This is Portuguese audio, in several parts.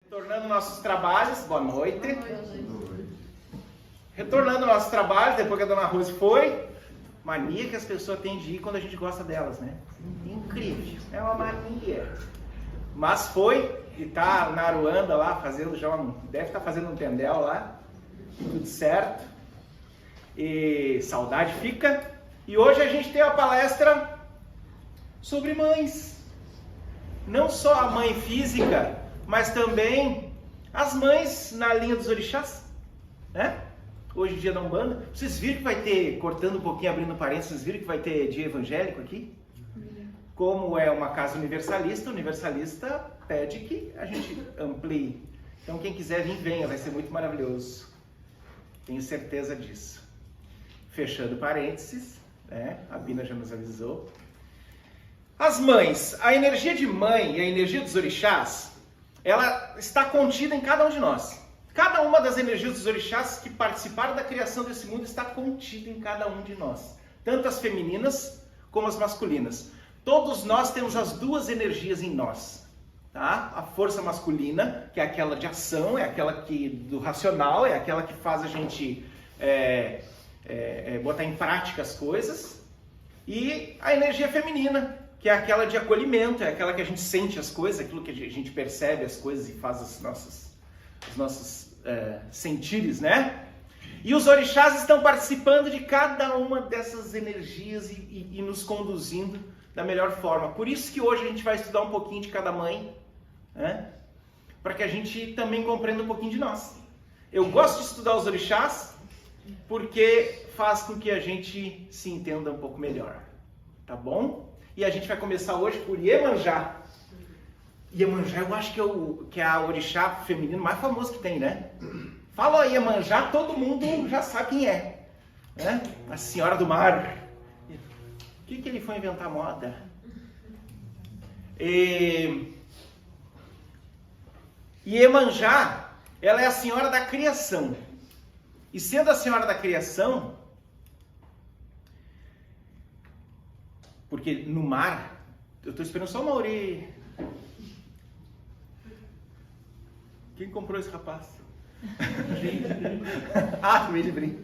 Retornando nossos trabalhos, boa noite. Retornando nossos trabalhos, depois que a dona Rose foi, mania que as pessoas têm de ir quando a gente gosta delas, né? Incrível, é uma mania. Mas foi e tá na Aruanda lá, fazendo já deve estar fazendo um tendel lá, tudo certo. E saudade fica. E hoje a gente tem uma palestra sobre mães. Não só a mãe física, mas também as mães na linha dos orixás, né? Hoje em dia da Umbanda. Vocês viram que vai ter, cortando um pouquinho, abrindo parênteses, vocês viram que vai ter dia evangélico aqui? Como é uma casa universalista, o universalista pede que a gente amplie. Então quem quiser vir, venha, vai ser muito maravilhoso. Tenho certeza disso. Fechando parênteses, né? A Bina já nos avisou. As mães, a energia de mãe e a energia dos orixás, ela está contida em cada um de nós. Cada uma das energias dos orixás que participaram da criação desse mundo está contida em cada um de nós. Tanto as femininas como as masculinas. Todos nós temos as duas energias em nós. Tá? A força masculina, que é aquela de ação, é aquela do racional, é aquela que faz a gente botar em prática as coisas. E a energia feminina, que é aquela de acolhimento, é aquela que a gente sente as coisas, aquilo que a gente percebe as coisas e faz os nossos sentires, né? E os orixás estão participando de cada uma dessas energias e nos conduzindo da melhor forma. Por isso que hoje a gente vai estudar um pouquinho de cada mãe, né? Para que a gente também compreenda um pouquinho de nós. Eu gosto de estudar os orixás porque faz com que a gente se entenda um pouco melhor, tá bom? E a gente vai começar hoje por Iemanjá. Iemanjá eu acho que é a orixá feminino mais famoso que tem, né? Falou Iemanjá, todo mundo já sabe quem é, né? A Senhora do Mar. O que ele foi inventar moda? Iemanjá, ela é a Senhora da Criação. E sendo a Senhora da Criação, porque no mar, eu estou esperando só o Mauri. Quem comprou esse rapaz? Meio de brinco.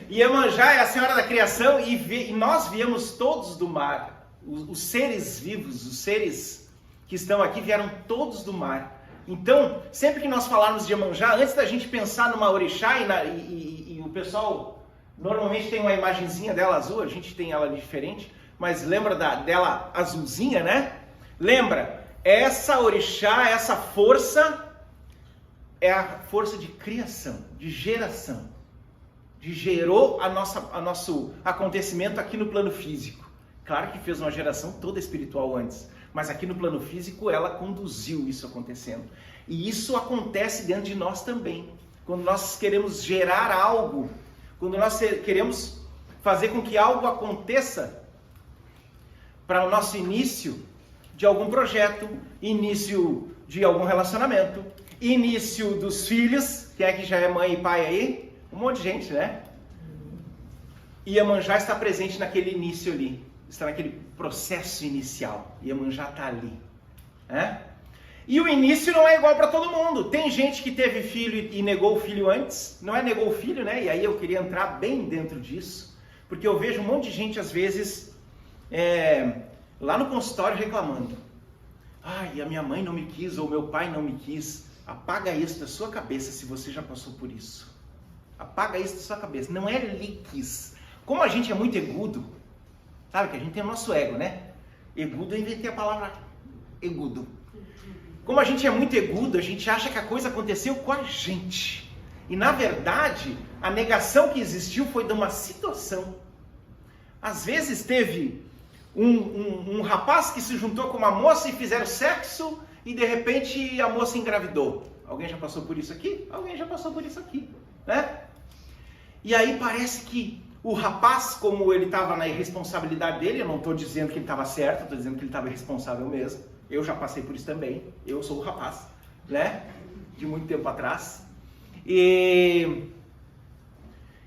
Iemanjá é a Senhora da Criação e nós viemos todos do mar. Os seres vivos, os seres que estão aqui vieram todos do mar. Então, sempre que nós falarmos de Iemanjá, antes da gente pensar numa orixá e o pessoal normalmente tem uma imagenzinha dela azul, a gente tem ela ali diferente, mas lembra dela azulzinha, né? Lembra, essa orixá, essa força é a força de criação, de geração. Gerou nosso acontecimento aqui no plano físico. Claro que fez uma geração toda espiritual antes, mas aqui no plano físico ela conduziu isso acontecendo. E isso acontece dentro de nós também. Quando nós queremos gerar algo, quando nós queremos fazer com que algo aconteça para o nosso início de algum projeto, início de algum relacionamento, início dos filhos, quem é que já é mãe e pai aí? Um monte de gente, né? Iemanjá está presente naquele início ali, está naquele processo inicial. Iemanjá está ali, né? E o início não é igual para todo mundo. Tem gente que teve filho e negou o filho antes, não é negou o filho, né? E aí eu queria entrar bem dentro disso, porque eu vejo um monte de gente às vezes lá no consultório reclamando. Ai, a minha mãe não me quis ou meu pai não me quis. Apaga isso da sua cabeça se você já passou por isso. Apaga isso da sua cabeça. Não é liquis. Como a gente é muito egudo, sabe que a gente tem o nosso ego, né? Egudo, eu inventei a palavra egudo. Como a gente é muito egudo, a gente acha que a coisa aconteceu com a gente. E na verdade, a negação que existiu foi de uma situação. Às vezes teve um rapaz que se juntou com uma moça e fizeram sexo e de repente a moça engravidou. Alguém já passou por isso aqui? Alguém já passou por isso aqui, né? E aí parece que o rapaz, como ele estava na irresponsabilidade dele, eu não estou dizendo que ele estava certo, estou dizendo que ele estava irresponsável mesmo. Eu já passei por isso também. Eu sou o rapaz, né? De muito tempo atrás. E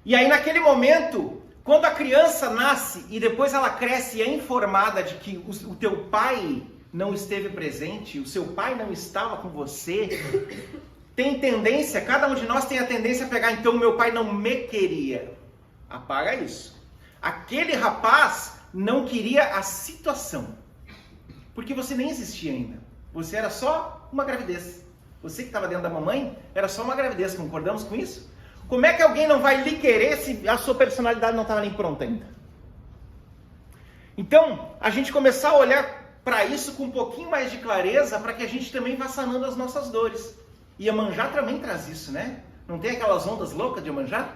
aí naquele momento, quando a criança nasce e depois ela cresce e é informada de que o teu pai não esteve presente, o seu pai não estava com você, tem tendência, cada um de nós tem a tendência a pegar, então meu pai não me queria. Apaga isso. Aquele rapaz não queria a situação, porque você nem existia ainda. Você era só uma gravidez. Você que estava dentro da mamãe era só uma gravidez, concordamos com isso? Como é que alguém não vai lhe querer se a sua personalidade não estava nem pronta ainda? Então, a gente começar a olhar para isso com um pouquinho mais de clareza, para que a gente também vá sanando as nossas dores. E Iemanjá também traz isso, né? Não tem aquelas ondas loucas de Iemanjá?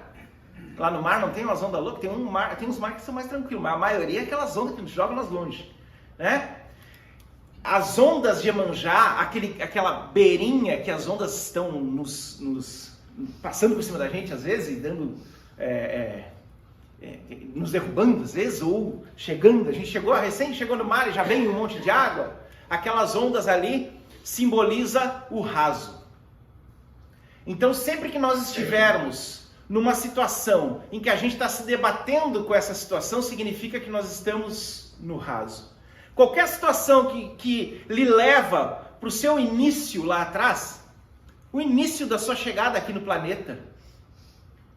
Lá no mar não tem umas ondas loucas? Tem uns mares que são mais tranquilos, mas a maioria é aquelas ondas que a gente joga nas longe, né? As ondas de Iemanjá, aquela beirinha que as ondas estão passando por cima da gente às vezes e dando... nos derrubando às vezes, ou chegando, a gente recém chegou no mar e já vem um monte de água, aquelas ondas ali simboliza o raso. Então sempre que nós estivermos numa situação em que a gente está se debatendo com essa situação, significa que nós estamos no raso. Qualquer situação que lhe leva para o seu início lá atrás, o início da sua chegada aqui no planeta,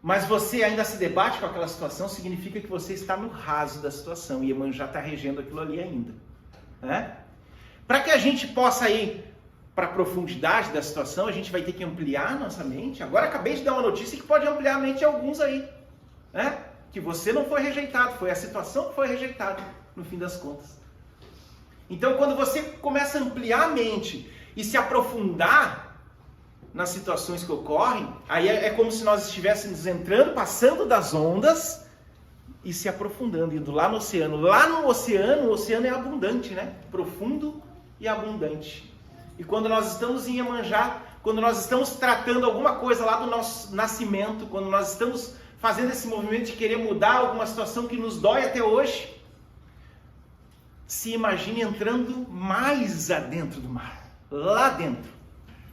mas você ainda se debate com aquela situação, significa que você está no raso da situação e Iemanjá está regendo aquilo ali ainda, né? Para que a gente possa ir para a profundidade da situação, a gente vai ter que ampliar nossa mente. Agora acabei de dar uma notícia que pode ampliar a mente de alguns aí, né? Que você não foi rejeitado, foi a situação que foi rejeitada no fim das contas. Então quando você começa a ampliar a mente e se aprofundar nas situações que ocorrem, aí é como se nós estivéssemos entrando, passando das ondas e se aprofundando, indo lá no oceano. Lá no oceano, o oceano é abundante, né? Profundo e abundante. E quando nós estamos em Iemanjá, quando nós estamos tratando alguma coisa lá do nosso nascimento, quando nós estamos fazendo esse movimento de querer mudar alguma situação que nos dói até hoje, se imagine entrando mais adentro do mar, lá dentro.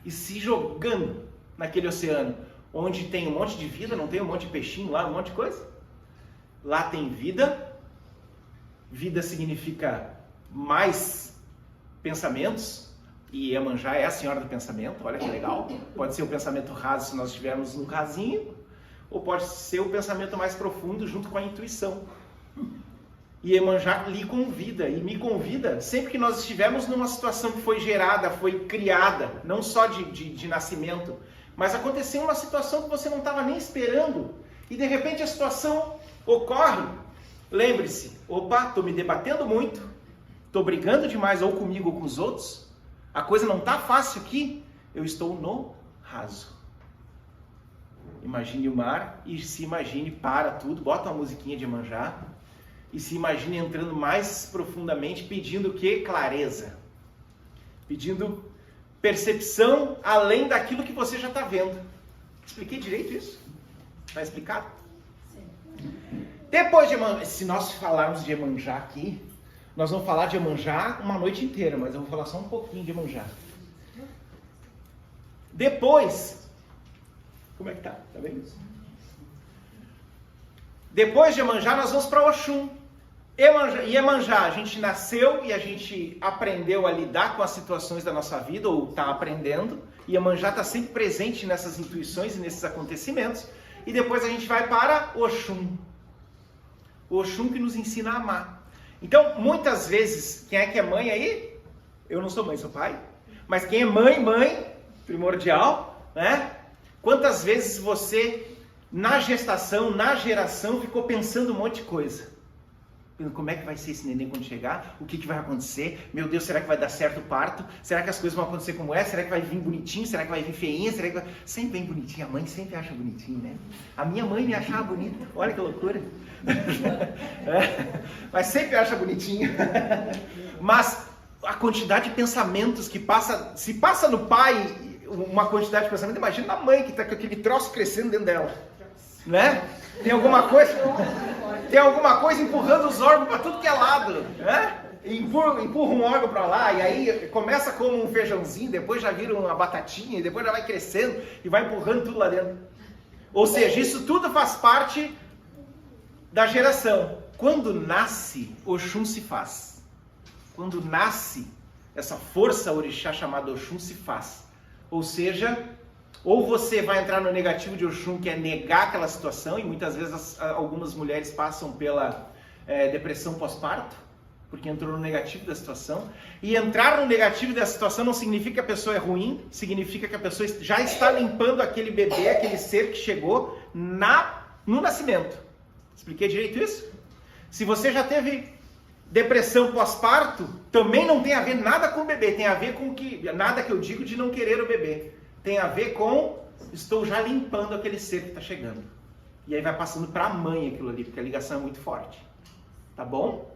E se jogando naquele oceano, onde tem um monte de vida, não tem um monte de peixinho lá, um monte de coisa? Lá tem vida. Vida significa mais pensamentos, e Iemanjá é a senhora do pensamento, olha que legal. Pode ser o pensamento raso se nós estivermos no rasinho, ou pode ser o pensamento mais profundo junto com a intuição. E Iemanjá lhe convida e me convida sempre que nós estivermos numa situação que foi gerada, foi criada, não só de nascimento, mas aconteceu uma situação que você não estava nem esperando e de repente a situação ocorre. Lembre-se, opa, estou me debatendo muito, estou brigando demais ou comigo ou com os outros, a coisa não está fácil aqui, eu estou no raso. Imagine o mar e se imagine, para tudo, bota uma musiquinha de Iemanjá, e se imagine entrando mais profundamente, pedindo o quê? Clareza. Pedindo percepção além daquilo que você já está vendo. Expliquei direito isso? Está explicado? Sim. Depois de Iemanjá, se nós falarmos de Iemanjá aqui, nós vamos falar de Iemanjá uma noite inteira, mas eu vou falar só um pouquinho de Iemanjá. Depois, como é que tá? Tá bem isso? Depois de Iemanjá, nós vamos para Oxum. Iemanjá, a gente nasceu e a gente aprendeu a lidar com as situações da nossa vida, ou está aprendendo. Iemanjá está sempre presente nessas intuições e nesses acontecimentos. E depois a gente vai para Oxum. O Oxum que nos ensina a amar. Então, muitas vezes, quem é que é mãe aí? Eu não sou mãe, sou pai. Mas quem é mãe, primordial, né? Quantas vezes você, na gestação, na geração, ficou pensando um monte de coisa? Como é que vai ser esse neném quando chegar? O que vai acontecer? Meu Deus, será que vai dar certo o parto? Será que as coisas vão acontecer como é? Será que vai vir bonitinho? Será que vai vir feinha? Será que vai... Sempre vem bonitinho. A mãe sempre acha bonitinho, né? A minha mãe me achava bonita. Olha que loucura. Mas sempre acha bonitinho. Mas a quantidade de pensamentos que se passa no pai, uma quantidade de pensamento, imagina na mãe que está com aquele troço crescendo dentro dela. Né? Tem alguma coisa empurrando os órgãos para tudo que é lado, né? Empurra um órgão para lá, e aí começa como um feijãozinho, depois já vira uma batatinha, e depois já vai crescendo e vai empurrando tudo lá dentro. Ou seja, isso tudo faz parte da geração. Quando nasce, Oxum se faz. Quando nasce, essa força orixá chamada Oxum se faz. Ou seja, ou você vai entrar no negativo de Oxum, que é negar aquela situação, e muitas vezes algumas mulheres passam pela depressão pós-parto, porque entrou no negativo da situação. E entrar no negativo da situação não significa que a pessoa é ruim, significa que a pessoa já está limpando aquele bebê, aquele ser que chegou no nascimento. Expliquei direito isso? Se você já teve depressão pós-parto, também não tem a ver nada com o bebê, tem a ver com nada que eu digo de não querer o bebê. Tem a ver com, estou já limpando aquele ser que está chegando. E aí vai passando para a mãe aquilo ali, porque a ligação é muito forte. Tá bom?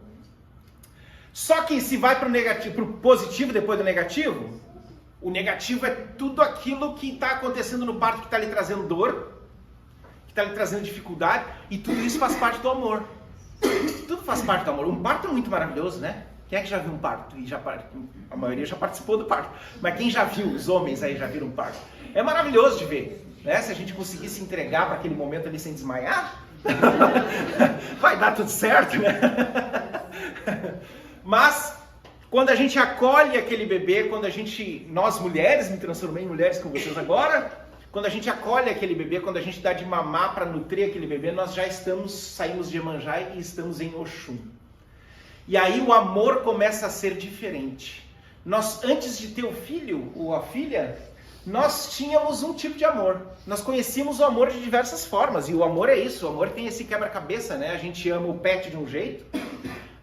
Só que se vai para o negativo, para o positivo depois do negativo, o negativo é tudo aquilo que está acontecendo no parto, que está lhe trazendo dor, que está lhe trazendo dificuldade, e tudo isso faz parte do amor. Tudo faz parte do amor. Um parto é muito maravilhoso, né? Quem é que já viu um parto? A maioria já participou do parto. Mas quem já viu, os homens aí já viram um parto? É maravilhoso de ver, né? Se a gente conseguir se entregar para aquele momento ali sem desmaiar, vai dar tudo certo, né? Mas, quando a gente acolhe aquele bebê, nós mulheres, me transformei em mulheres com vocês agora, quando a gente acolhe aquele bebê, quando a gente dá de mamar para nutrir aquele bebê, nós já saímos de Iemanjá e estamos em Oxum. E aí o amor começa a ser diferente. Nós, antes de ter o filho ou a filha, nós tínhamos um tipo de amor. Nós conhecíamos o amor de diversas formas. E o amor é isso, o amor tem esse quebra-cabeça, né? A gente ama o pet de um jeito,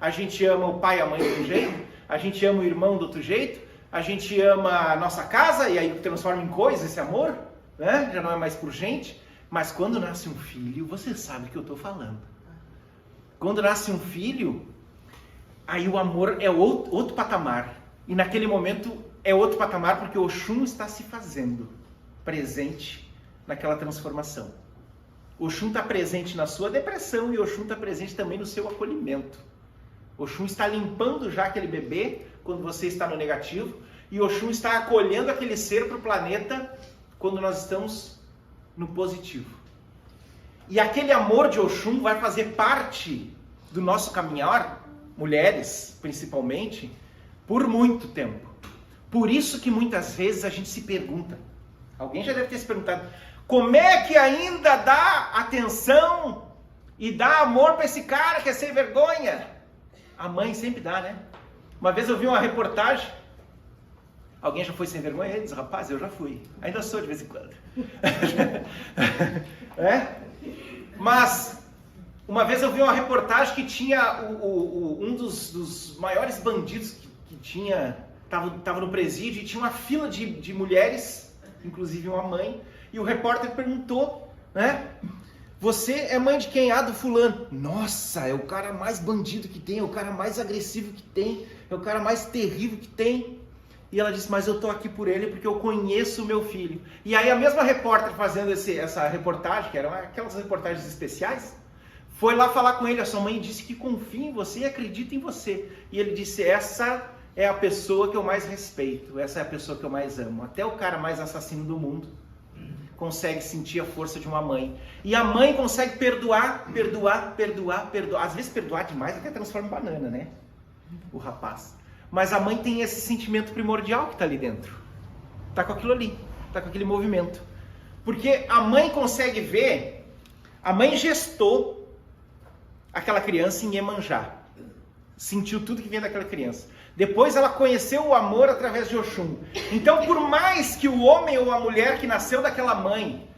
a gente ama o pai e a mãe de um jeito, a gente ama o irmão do outro jeito, a gente ama a nossa casa e aí transforma em coisa esse amor, né? Já não é mais por gente. Mas quando nasce um filho, você sabe o que eu estou falando. Quando nasce um filho, aí o amor é outro patamar. E naquele momento é outro patamar porque o Oxum está se fazendo presente naquela transformação. O Oxum está presente na sua depressão e o Oxum está presente também no seu acolhimento. O Oxum está limpando já aquele bebê quando você está no negativo e o Oxum está acolhendo aquele ser para o planeta quando nós estamos no positivo. E aquele amor de Oxum vai fazer parte do nosso caminhar, mulheres principalmente, por muito tempo. Por isso que muitas vezes a gente se pergunta, alguém já deve ter se perguntado, como é que ainda dá atenção e dá amor para esse cara que é sem vergonha? A mãe sempre dá, né? Uma vez eu vi uma reportagem, alguém já foi sem vergonha? Ele diz, rapaz, eu já fui, ainda sou de vez em quando. Mas uma vez eu vi uma reportagem que tinha um dos maiores bandidos que tinha, estava no presídio e tinha uma fila de mulheres, inclusive uma mãe, e o repórter perguntou, né? Você é mãe de quem? Ah, do fulano. Nossa, é o cara mais bandido que tem, é o cara mais agressivo que tem, é o cara mais terrível que tem. E ela disse, mas eu tô aqui por ele porque eu conheço o meu filho. E aí a mesma repórter fazendo essa reportagem, que eram aquelas reportagens especiais, foi lá falar com ele, a sua mãe disse que confia em você e acredita em você. E ele disse, essa é a pessoa que eu mais respeito, essa é a pessoa que eu mais amo. Até o cara mais assassino do mundo consegue sentir a força de uma mãe. E a mãe consegue perdoar. Às vezes perdoar demais até transforma em banana, né? O rapaz. Mas a mãe tem esse sentimento primordial que está ali dentro. Está com aquilo ali, está com aquele movimento. Porque a mãe consegue ver, a mãe gestou aquela criança em Iemanjá. Sentiu tudo que vem daquela criança. Depois ela conheceu o amor através de Oxum. Então, por mais que o homem ou a mulher que nasceu daquela mãe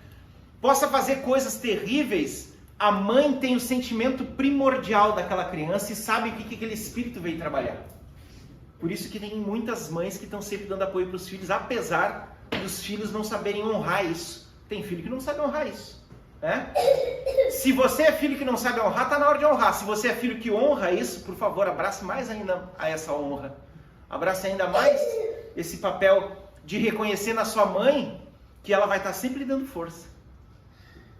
possa fazer coisas terríveis, a mãe tem o sentimento primordial daquela criança e sabe o que aquele espírito veio trabalhar. Por isso que tem muitas mães que estão sempre dando apoio para os filhos, apesar dos filhos não saberem honrar isso. Tem filho que não sabe honrar isso. Né? Se você é filho que não sabe honrar, está na hora de honrar. Se você é filho que honra isso, por favor, abrace mais ainda a essa honra. Abrace ainda mais esse papel de reconhecer na sua mãe que ela vai estar sempre lhe dando força.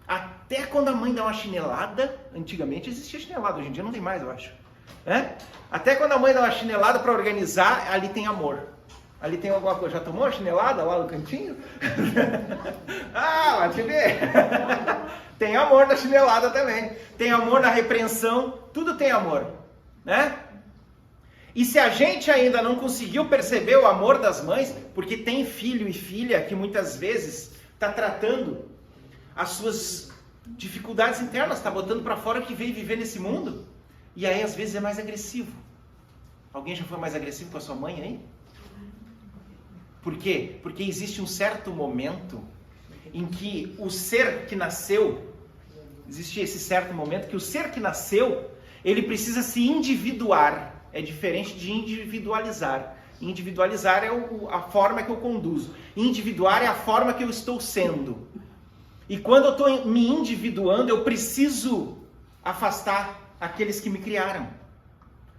Até quando a mãe dá uma chinelada, antigamente existia chinelada, hoje em dia não tem mais, eu acho. Até quando a mãe dá uma chinelada para organizar, ali tem amor. Ali tem alguma coisa. Já tomou a chinelada lá no cantinho? Lá te vê. Tem amor na chinelada também. Tem amor na repreensão. Tudo tem amor. Né? E se a gente ainda não conseguiu perceber o amor das mães, porque tem filho e filha que muitas vezes está tratando as suas dificuldades internas, está botando para fora que veio viver nesse mundo, e aí às vezes é mais agressivo. Alguém já foi mais agressivo com a sua mãe aí? Por quê? Porque existe um certo momento em que o ser que nasceu, existe esse certo momento que o ser que nasceu, ele precisa se individuar. É diferente de individualizar. Individualizar é a forma que eu conduzo. Individuar é a forma que eu estou sendo. E quando eu estou me individuando, eu preciso afastar aqueles que me criaram.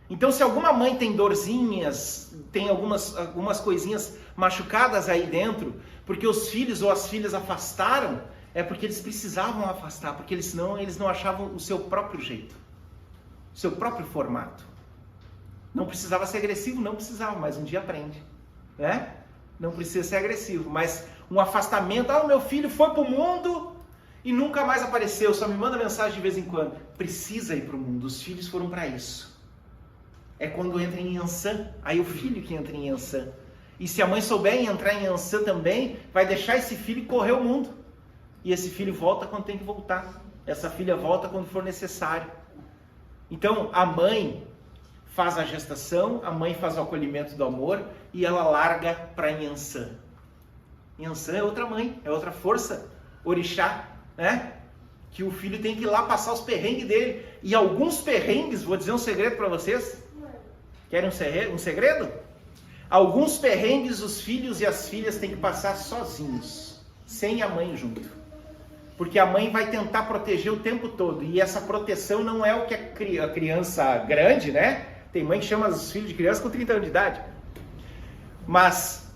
Então, se alguma mãe tem dorzinhas, tem algumas coisinhas machucadas aí dentro, porque os filhos ou as filhas afastaram, é porque eles precisavam afastar, porque senão eles não achavam o seu próprio jeito, o seu próprio formato. Não precisava ser agressivo, não precisava, mas um dia aprende, né? Não precisa ser agressivo, mas um afastamento. O meu filho foi para o mundo e nunca mais apareceu, só me manda mensagem de vez em quando. Precisa ir para o mundo, os filhos foram para isso. É quando entra em Yansan, aí o filho que entra em Yansan. E se a mãe souber entrar em Yansan também, vai deixar esse filho correr o mundo. E esse filho volta quando tem que voltar. Essa filha volta quando for necessário. Então, a mãe faz a gestação, a mãe faz o acolhimento do amor e ela larga para Yansan. Yansan é outra mãe, é outra força, orixá, né? Que o filho tem que ir lá passar os perrengues dele. E alguns perrengues, vou dizer um segredo para vocês. Querem um segredo? Alguns perrengues os filhos e as filhas têm que passar sozinhos, sem a mãe junto. Porque a mãe vai tentar proteger o tempo todo. E essa proteção não é o que a criança grande, né? Tem mãe que chama os filhos de criança com 30 anos de idade. Mas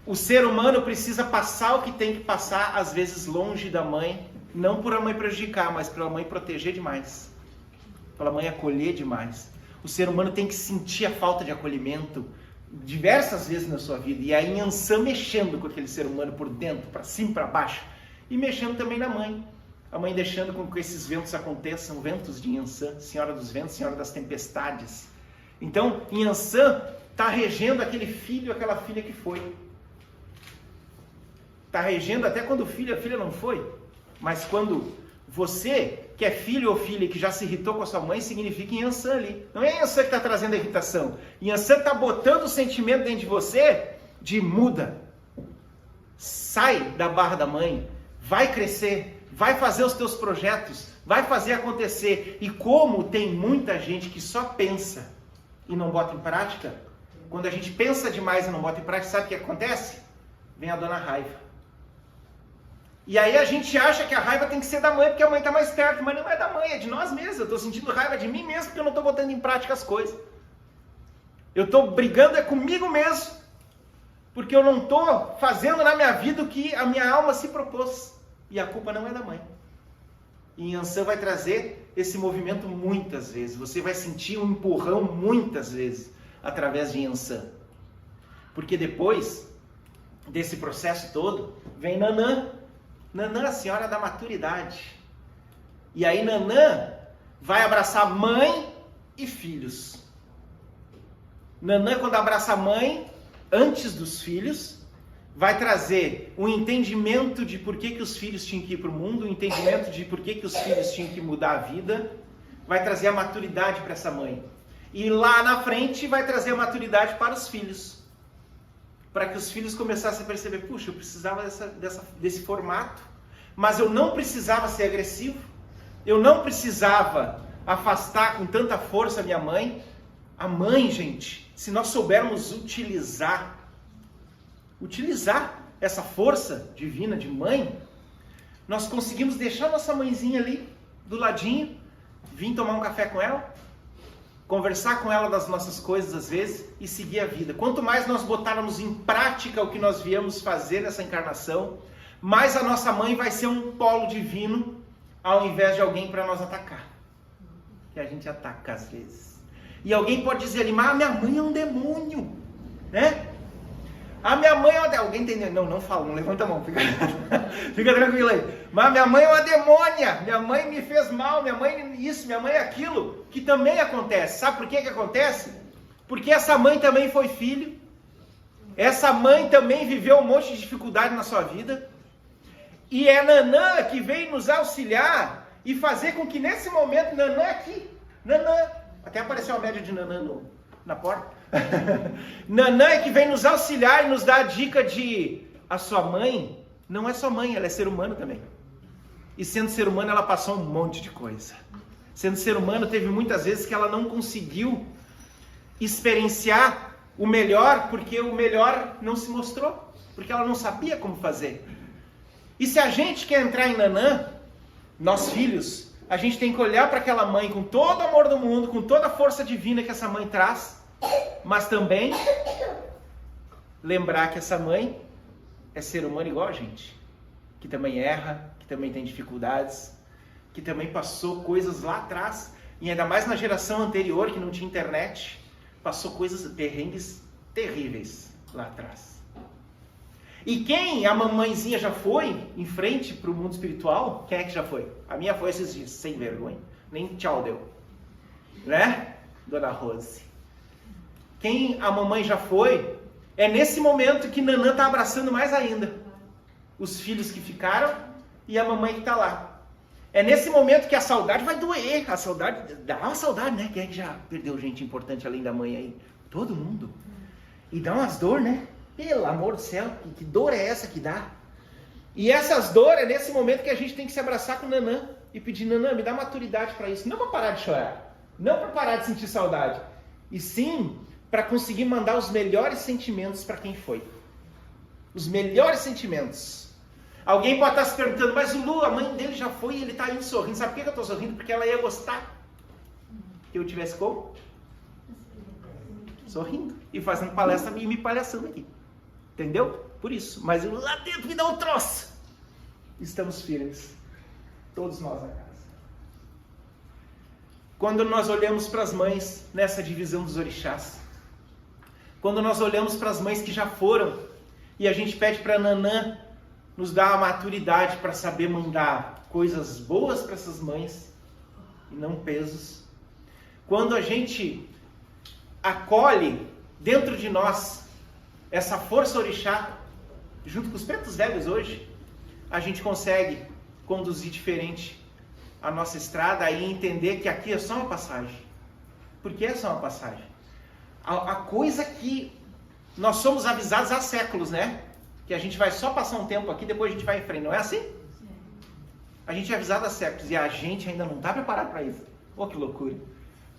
o ser humano precisa passar o que tem que passar, às vezes longe da mãe, não por a mãe prejudicar, mas pela mãe proteger demais. Pela mãe acolher demais. O ser humano tem que sentir a falta de acolhimento diversas vezes na sua vida. E aí Yansan mexendo com aquele ser humano por dentro, para cima, para baixo. E mexendo também na mãe. A mãe deixando com que esses ventos aconteçam, ventos de Yansan, Senhora dos Ventos, Senhora das Tempestades. Então, Yansan está regendo aquele filho, aquela filha que foi. Está regendo até quando a filha não foi. Mas quando você, que é filho ou filha que já se irritou com a sua mãe, significa Yansan ali. Não é Yansan que está trazendo a irritação. Yansan está botando o sentimento dentro de você de muda. Sai da barra da mãe. Vai crescer. Vai fazer os teus projetos. Vai fazer acontecer. E como tem muita gente que só pensa e não bota em prática, quando a gente pensa demais e não bota em prática, sabe o que acontece? Vem a dona raiva. E aí a gente acha que a raiva tem que ser da mãe, porque a mãe está mais perto. Mas não é da mãe, é de nós mesmos. Eu estou sentindo raiva de mim mesmo, porque eu não estou botando em prática as coisas. Eu estou brigando comigo mesmo, porque eu não estou fazendo na minha vida o que a minha alma se propôs. E a culpa não é da mãe. E Yansan vai trazer esse movimento muitas vezes. Você vai sentir um empurrão muitas vezes através de Yansan. Porque depois desse processo todo, vem Nanã. Nanã, a senhora da maturidade. E aí Nanã vai abraçar mãe e filhos. Nanã, quando abraça a mãe, antes dos filhos, vai trazer um entendimento de por que os filhos tinham que ir para o mundo, um entendimento de por que os filhos tinham que mudar a vida, vai trazer a maturidade para essa mãe. E lá na frente vai trazer a maturidade para os filhos. Para que os filhos começassem a perceber, puxa, eu precisava desse formato, mas eu não precisava ser agressivo, eu não precisava afastar com tanta força a minha mãe. A mãe, gente, se nós soubermos utilizar essa força divina de mãe, nós conseguimos deixar nossa mãezinha ali do ladinho, vir tomar um café com ela, conversar com ela das nossas coisas às vezes e seguir a vida. Quanto mais nós botarmos em prática o que nós viemos fazer nessa encarnação, mais a nossa mãe vai ser um polo divino ao invés de alguém para nós atacar. Que a gente ataca às vezes. E alguém pode dizer ali, mas a minha mãe é um demônio, né? A minha mãe é uma... Alguém entendeu? Não fala, não levanta a mão, fica tranquilo aí. Mas minha mãe é uma demônia, minha mãe me fez mal, minha mãe isso, minha mãe é aquilo, que também acontece. Sabe por que acontece? Porque essa mãe também foi filho. Essa mãe também viveu um monte de dificuldade na sua vida. E é Nanã que veio nos auxiliar e fazer com que nesse momento, Nanã aqui, Nanã, até apareceu a média de Nanã na porta. Nanã é que vem nos auxiliar e nos dar a dica de a sua mãe não é só mãe, ela é ser humano também. E sendo ser humano, ela passou um monte de coisa. Sendo ser humano, teve muitas vezes que ela não conseguiu experienciar o melhor, porque o melhor não se mostrou, porque ela não sabia como fazer. E se a gente quer entrar em Nanã, nós filhos, a gente tem que olhar para aquela mãe com todo o amor do mundo, com toda a força divina que essa mãe traz, mas também lembrar que essa mãe é ser humano igual a gente, que também erra, que também tem dificuldades, que também passou coisas lá atrás, e ainda mais na geração anterior, que não tinha internet, passou coisas, perrengues terríveis lá atrás. E quem a mamãezinha já foi em frente para o mundo espiritual? Quem é que já foi? A minha foi esses dias, sem vergonha. Nem tchau deu. Né, Dona Rose? Quem a mamãe já foi, é nesse momento que Nanã está abraçando mais ainda. Os filhos que ficaram e a mamãe que está lá. É nesse momento que a saudade vai doer. A saudade, dá uma saudade, né? Quem é que já perdeu gente importante além da mãe aí? Todo mundo. E dá umas dor, né? Pelo amor do céu, que dor é essa que dá? E essas dores é nesse momento que a gente tem que se abraçar com Nanã e pedir, Nanã, me dá maturidade para isso. Não para parar de chorar, não para parar de sentir saudade, e sim para conseguir mandar os melhores sentimentos para quem foi. Os melhores sentimentos. Alguém pode estar se perguntando, mas o Lu, a mãe dele já foi e ele está indo sorrindo. Sabe por que eu estou sorrindo? Porque ela ia gostar que eu tivesse como? Sorrindo e fazendo palestra e me palhaçando aqui. Entendeu? Por isso. Mas lá dentro me dá um troço. Estamos firmes. Todos nós na casa. Quando nós olhamos para as mães nessa divisão dos orixás. Quando nós olhamos para as mães que já foram. E a gente pede para Nanã nos dar a maturidade para saber mandar coisas boas para essas mães. E não pesos. Quando a gente acolhe dentro de nós essa força orixá, junto com os pretos velhos hoje, a gente consegue conduzir diferente a nossa estrada e entender que aqui é só uma passagem. Porque é só uma passagem. A coisa que nós somos avisados há séculos, né? Que a gente vai só passar um tempo aqui, depois a gente vai em frente. Não é assim? A gente é avisado há séculos e a gente ainda não está preparado para isso. Oh, que loucura.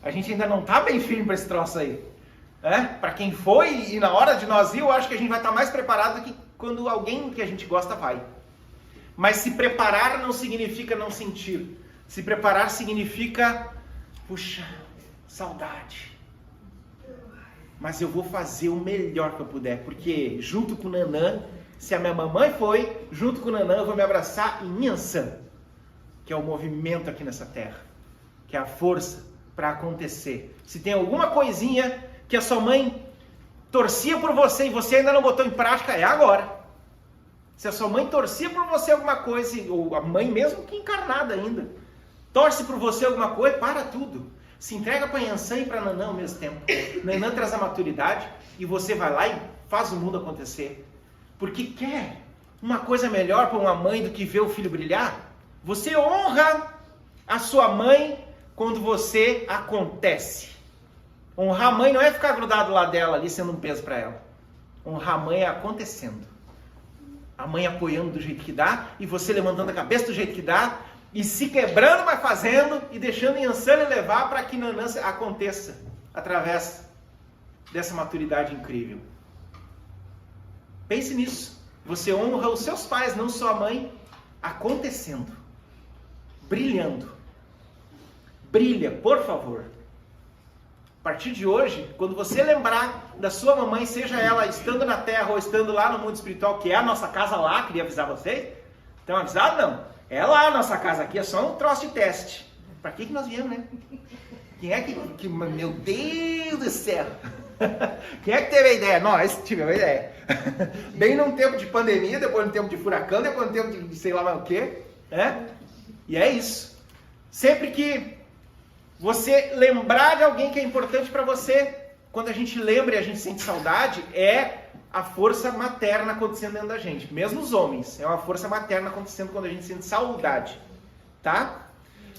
A gente ainda não está bem firme para esse troço aí. Para quem foi e na hora de nós ir, eu acho que a gente vai estar mais preparado do que quando alguém que a gente gosta vai. Mas se preparar não significa não sentir. Se preparar significa, puxa, saudade. Mas eu vou fazer o melhor que eu puder, porque junto com o Nanã, se a minha mamãe foi, junto com o Nanã eu vou me abraçar em Yansan, que é o movimento aqui nessa terra, que é a força para acontecer. Se tem alguma coisinha que a sua mãe torcia por você e você ainda não botou em prática, é agora. Se a sua mãe torcia por você alguma coisa, ou a mãe mesmo que encarnada ainda, torce por você alguma coisa, para tudo. Se entrega para Yansan e para Nanã ao mesmo tempo. Nanã traz a maturidade e você vai lá e faz o mundo acontecer. Porque quer uma coisa melhor para uma mãe do que ver o filho brilhar? Você honra a sua mãe quando você acontece. Honrar a mãe não é ficar grudado lá dela, ali sendo um peso para ela. Honrar a mãe é acontecendo. A mãe apoiando do jeito que dá, e você levantando a cabeça do jeito que dá, e se quebrando, mas fazendo, e deixando Yansan levar para que Nanã aconteça, através dessa maturidade incrível. Pense nisso. Você honra os seus pais, não só a mãe, acontecendo. Brilhando. Brilha, por favor. A partir de hoje, quando você lembrar da sua mamãe, seja ela estando na terra ou estando lá no mundo espiritual, que é a nossa casa lá, queria avisar vocês. Estão avisados? Não. É lá a nossa casa aqui, é só um troço de teste. Para que nós viemos, né? Quem é que... Meu Deus do céu! Quem é que teve a ideia? Nós tivemos a ideia. Bem num tempo de pandemia, depois num tempo de furacão, depois num tempo de sei lá mais o quê. E é isso. Sempre que você lembrar de alguém que é importante para você, quando a gente lembra e a gente sente saudade, é a força materna acontecendo dentro da gente. Mesmo os homens, é uma força materna acontecendo quando a gente sente saudade, tá?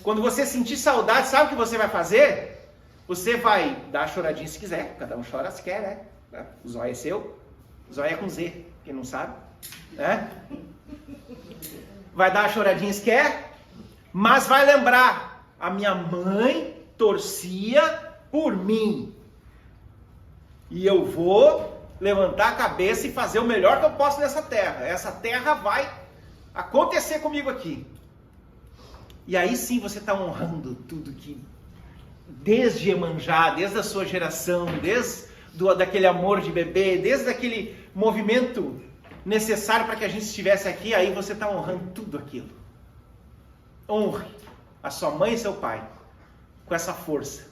Quando você sentir saudade, sabe o que você vai fazer? Você vai dar a choradinha se quiser, cada um chora se quer, né? O zóio é seu, o zóio é com Z, quem não sabe, né? Vai dar a choradinha se quer, mas vai lembrar, a minha mãe torcia por mim. E eu vou levantar a cabeça e fazer o melhor que eu posso nessa terra. Essa terra vai acontecer comigo aqui. E aí sim você está honrando tudo que, desde Iemanjá, desde a sua geração, desde daquele amor de bebê, desde aquele movimento necessário para que a gente estivesse aqui, aí você está honrando tudo aquilo. Honre a sua mãe e seu pai com essa força,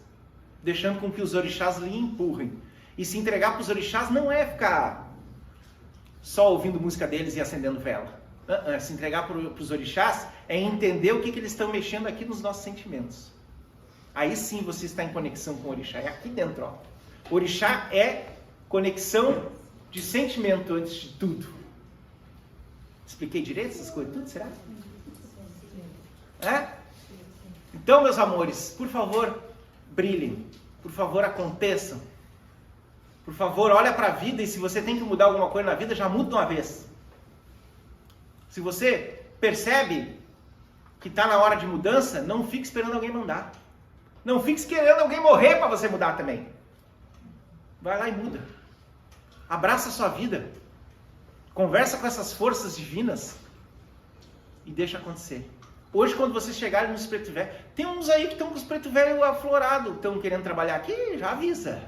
deixando com que os orixás lhe empurrem. E se entregar para os orixás não é ficar só ouvindo música deles e acendendo vela. Se entregar para os orixás é entender o que eles estão mexendo aqui nos nossos sentimentos. Aí sim você está em conexão com o orixá. É aqui dentro, ó. Orixá é conexão de sentimento antes de tudo. Expliquei direito essas coisas tudo, será? É? Então, meus amores, por favor, brilhem. Por favor, aconteçam. Por favor, olha para a vida e se você tem que mudar alguma coisa na vida, já muda de uma vez. Se você percebe que está na hora de mudança, não fique esperando alguém mandar. Não fique querendo alguém morrer para você mudar também. Vai lá e muda. Abraça a sua vida. Conversa com essas forças divinas e deixa acontecer. Hoje, quando vocês chegarem nos preto velho, tem uns aí que estão com os preto velho aflorado, estão querendo trabalhar aqui, já avisa.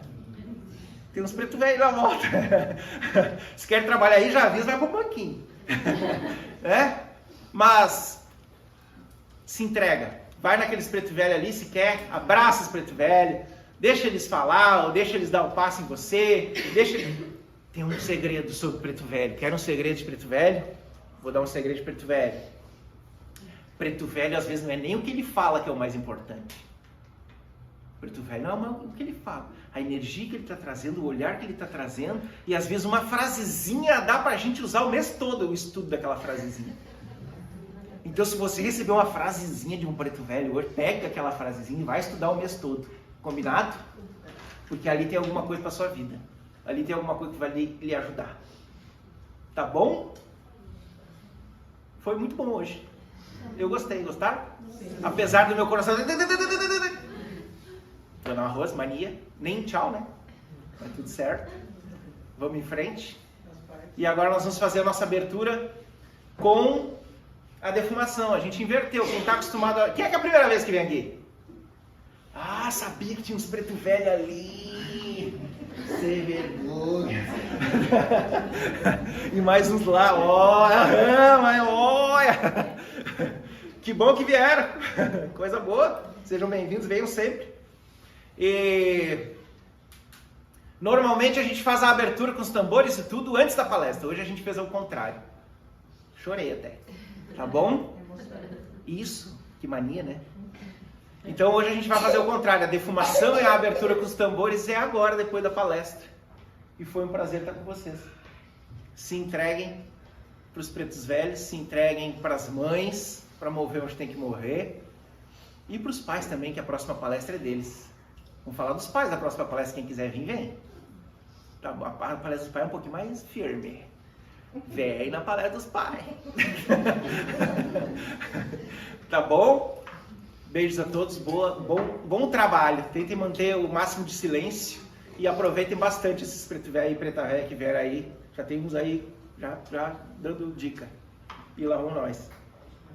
Tem uns preto velho na volta. Se quer trabalhar aí, já avisa, vai pro banquinho. Mas se entrega. Vai naqueles preto velho ali, se quer, abraça os preto velho, deixa eles falar, ou deixa eles dar o passo em você, Tem um segredo sobre preto velho. Quer um segredo de preto velho? Vou dar um segredo de preto velho. Preto velho, às vezes, não é nem o que ele fala que é o mais importante. Preto velho não é o que ele fala. A energia que ele está trazendo, o olhar que ele está trazendo, e às vezes uma frasezinha dá para a gente usar o mês todo o estudo daquela frasezinha. Então, se você receber uma frasezinha de um preto velho hoje, pega aquela frasezinha e vai estudar o mês todo. Combinado? Porque ali tem alguma coisa para sua vida. Ali tem alguma coisa que vai lhe ajudar. Tá bom? Foi muito bom hoje. Eu gostei. Gostaram? Sim. Apesar do meu coração... Dona Arroz, mania. Nem tchau, né? Tá tudo certo. Vamos em frente. E agora nós vamos fazer a nossa abertura com a defumação. A gente inverteu. Quem está acostumado a... Quem é que é a primeira vez que vem aqui? Ah, sabia que tinha uns preto velho ali. Sem vergonha. E mais uns lá. Olha. Que bom que vieram. Coisa boa. Sejam bem-vindos. Venham sempre. E normalmente a gente faz a abertura com os tambores e tudo antes da palestra. Hoje a gente fez ao contrário. Chorei até. Tá bom? Isso. Que mania, né? Então hoje a gente vai fazer o contrário. A defumação e a abertura com os tambores é agora, depois da palestra. E foi um prazer estar com vocês. Se entreguem para os pretos velhos, se entreguem para as mães, para mover onde tem que morrer. E para os pais também, que a próxima palestra é deles. Vamos falar dos pais da próxima palestra, quem quiser vir, vem. Tá, a palestra dos pais é um pouquinho mais firme. Vem na palestra dos pais. Tá bom? Beijos a todos, bom trabalho. Tentem manter o máximo de silêncio e aproveitem bastante esses preto velho e preta velha que vieram aí. Já tem uns aí já dando dica. E lá vamos nós.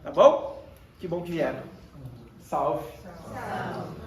Tá bom? Que bom que vieram. Salve. Salve.